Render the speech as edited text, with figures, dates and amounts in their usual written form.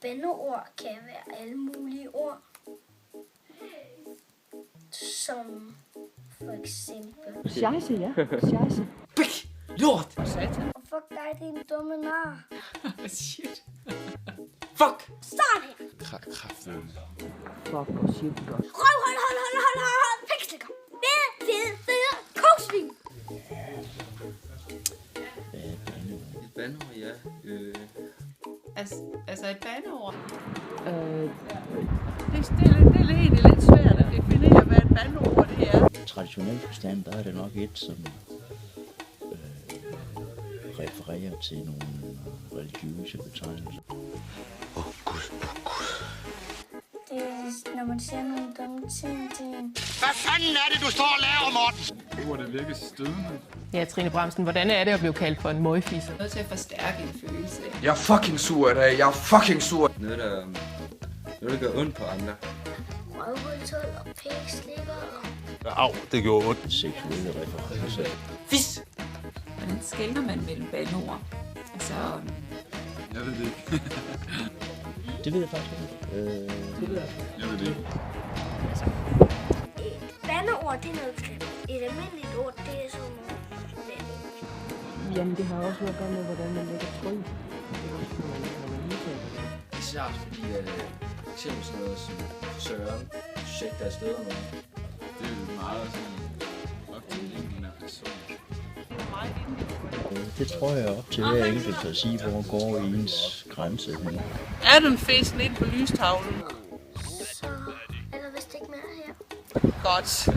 bandeord kan være alle mulige ord. Som for eksempel... Scheisse, ja. Scheisse. Pik! Lort! Satan. Fuck dig, din dumme nar. Shit. Fuck! Sådan! Kraften. Fuck og shit, godt. Hold! Pikslikker! Fede, kovsvin! Et bandord, ja. Altså et bandeord. Øh, Det er egentlig lidt svært at definere, hvad et bandeord det er. I traditionel forstand, der er det nok et, som refererer til nogle religiøse betegnelser. Gud. Det er, når man siger nogle dumme ting til en. Hvad fanden er det, du står og laver, Morten? Hvor det virker stødende. Ja, Trine Bramsen, hvordan er det at blive kaldt for en møgfisse? Noget til at forstærke en følelse. Jeg er fucking sur i dag. Jeg er fucking sur. Noget, der gør ondt på andre. Røvhulshul og pikslikker. Au, det gjorde ondt. Seksuelle referencer. Fis! Hvordan skelner man mellem bandeord? Altså, Jeg ved det ikke. Det ved jeg faktisk ikke. Jeg ved det ikke. Et bandeord, det er noget grimt. Et almindeligt ord, det er sådan noget. jamen, det har også noget at gøre med, hvordan man lægger tryk. Det er også, når man udtaler det. Især fordi, eksempel sådan noget som Søren, check der er steder med. Det er meget sådan op til en person. Det tror jeg er op til hver enkelt at sige, hvor går ens grænse hen. er den fæsen ind på lystavlen? Så er der vist ikke mere her. Godt.